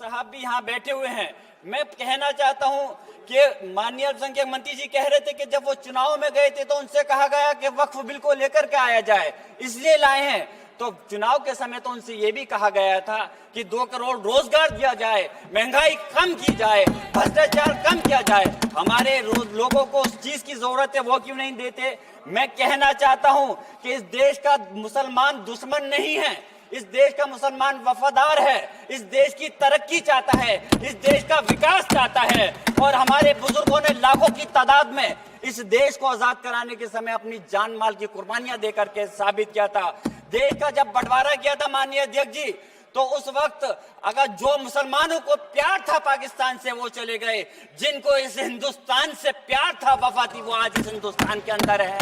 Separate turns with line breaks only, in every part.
साहब भी यहाँ बैठे हुए हैं। मैं कहना चाहता हूँ कि माननीय अल्पसंख्यक मंत्री जी कह रहे थे कि जब वो चुनाव में गए थे तो उनसे कहा गया कि वक्फ बिल को लेकर के आया जाए, इसलिए लाए हैं। तो चुनाव के समय तो उनसे ये भी कहा गया था कि 2 करोड़ रोजगार दिया जाए, महंगाई कम की जाए, भ्रष्टाचार कम किया जाए। हमारे लोगों को उस चीज की जरूरत है, वो क्यों नहीं देते? मैं कहना चाहता हूं कि इस देश का मुसलमान दुश्मन नहीं है, इस देश का मुसलमान वफादार है, इस देश की तरक्की चाहता है, इस देश का विकास चाहता है। और हमारे बुजुर्गों ने लाखों की तादाद में इस देश को आजाद कराने के समय अपनी जान माल की कुर्बानियां देकर के साबित किया था। देश का जब बंटवारा किया था माननीय अध्यक्ष जी, तो उस वक्त अगर जो मुसलमानों को प्यार था पाकिस्तान से वो चले गए, जिनको इस हिंदुस्तान से प्यार था, वफा थी, वो आज इस हिंदुस्तान के अंदर है।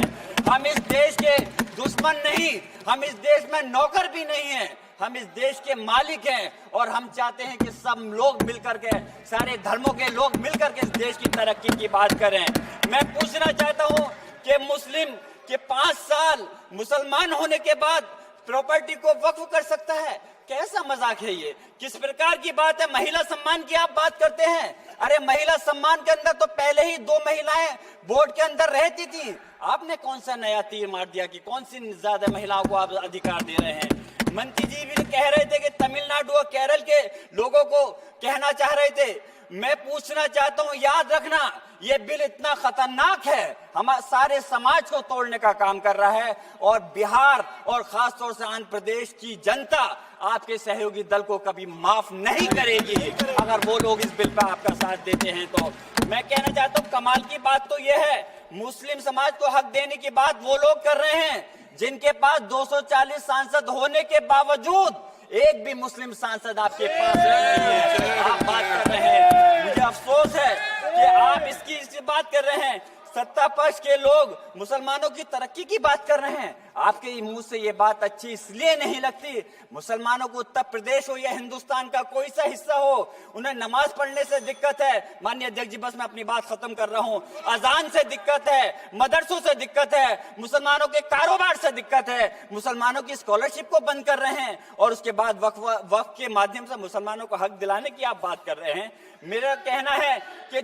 हम इस देश के दुश्मन नहीं, हम इस देश में नौकर भी नहीं हैं, हम इस देश के मालिक हैं। और हम चाहते हैं कि सब लोग मिलकर के, सारे धर्मों के लोग मिलकर के इस देश की तरक्की की बात करें। मैं पूछना चाहता हूं कि मुस्लिम के 5 साल मुसलमान होने के बाद प्रॉपर्टी को वक्फ कर सकता है? कैसा मजाक है ये? किस प्रकार की बात है? महिला सम्मान की आप बात करते हैं। अरे महिला सम्मान के अंदर तो पहले ही 2 महिलाएं बोर्ड के अंदर रहती थी। आपने कौन सा नया तीर मार दिया कि कौन सी ज्यादा महिलाओं को आप अधिकार दे रहे हैं? मंत्री जी भी कह रहे थे कि तमिलनाडु और केरल के लोगों को कहना चाह रहे थे। मैं पूछना चाहता हूं, याद रखना, ये बिल इतना खतरनाक है, हमारे सारे समाज को तोड़ने का काम कर रहा है। और बिहार और खासतौर से आंध्र प्रदेश की जनता आपके सहयोगी दल को कभी माफ नहीं करेगी अगर वो लोग इस बिल पर आपका साथ देते हैं। तो मैं कहना चाहता हूँ, कमाल की बात तो ये है, मुस्लिम समाज को हक देने की बात वो लोग कर रहे हैं जिनके पास 240 सांसद होने के बावजूद एक भी मुस्लिम सांसद आपके पास नहीं है। आप बात कर रहे हैं, मुझे अफसोस है कि आप इसकी बात कर रहे हैं। सत्ता पक्ष के लोग मुसलमानों की तरक्की की बात कर रहे हैं। आपके मुंह से ये बात अच्छी इसलिए नहीं लगती, मुसलमानों को उत्तर प्रदेश हो या हिंदुस्तान का कोई सा हिस्सा हो, उन्हें नमाज पढ़ने से दिक्कत है। माननीय अध्यक्ष जी, बस मैं अपनी बात खत्म कर रहा हूँ। अजान से दिक्कत है, मदरसों से दिक्कत है, मुसलमानों के कारोबार से दिक्कत है, मुसलमानों की स्कॉलरशिप को बंद कर रहे हैं, और उसके बाद वक्फ के माध्यम से मुसलमानों को हक दिलाने की आप बात कर रहे हैं। मेरा कहना है कि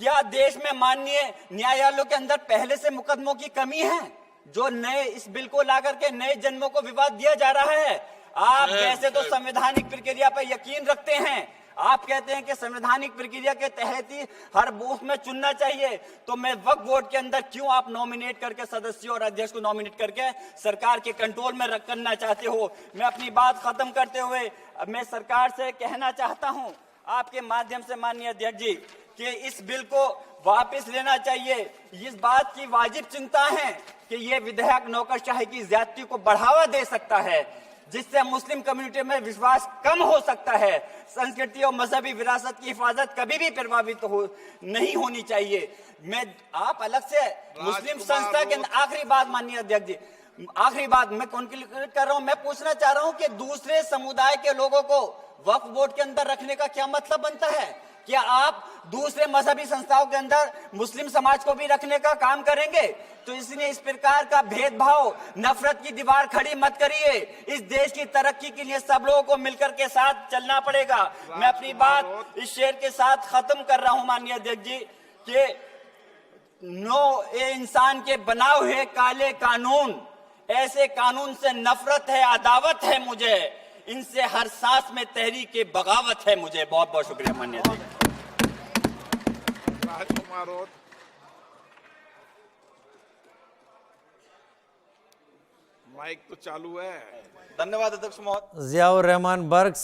क्या देश में माननीय न्यायालयों के अंदर पहले से मुकदमों की कमी है जो नए इस बिल को लाकर के नए जन्मों को विवाद दिया जा रहा है? आप वैसे तो संवैधानिक प्रक्रिया पर यकीन रखते हैं, आप कहते हैं कि संवैधानिक प्रक्रिया के तहत ही हर बूथ में चुनना चाहिए, तो मैं वक्फ बोर्ड के अंदर क्यों आप नॉमिनेट करके सदस्यों और अध्यक्ष को नॉमिनेट करके सरकार के कंट्रोल में करना चाहते हो? मैं अपनी बात खत्म करते हुए मैं सरकार से कहना चाहता हूं आपके माध्यम से माननीय अध्यक्ष जी कि इस बिल को वापस लेना चाहिए। इस बात की वाजिब चिंता है कि यह विधेयक नौकरशाही की ज्यादती को बढ़ावा दे सकता है, जिससे मुस्लिम कम्युनिटी में विश्वास कम हो सकता है। संस्कृति और मजहबी विरासत की हिफाजत कभी भी प्रभावित नहीं होनी चाहिए। मैं आप अलग से मुस्लिम संस्था के आखिरी बात माननीय अध्यक्ष जी, आखिरी बात मैं कंक्लूड कर रहा हूं। मैं पूछना चाह रहा हूं कि दूसरे समुदाय के लोगों को वक्फ बोर्ड के अंदर रखने का क्या मतलब बनता है? क्या आप दूसरे मजहबी संस्थाओं के अंदर मुस्लिम समाज को भी रखने का काम करेंगे? तो इसलिए इस प्रकार का भेदभाव, नफरत की दीवार खड़ी मत करिए। इस देश की तरक्की के लिए सब लोगों को मिलकर के साथ चलना पड़ेगा। मैं अपनी बात इस शेर के साथ खत्म कर रहा हूं माननीय अध्यक्ष जी कि ये इंसान के बनाए हुए काले कानून, ऐसे कानून से नफरत है, अदावत है मुझे, इनसे हर सांस में तहरीक बगावत है मुझे। बहुत बहुत शुक्रिया माननीय अध्यक्ष।
माइक तो चालू है।
धन्यवाद अध्यक्ष महोदय।
जियाउर रहमान बर्ग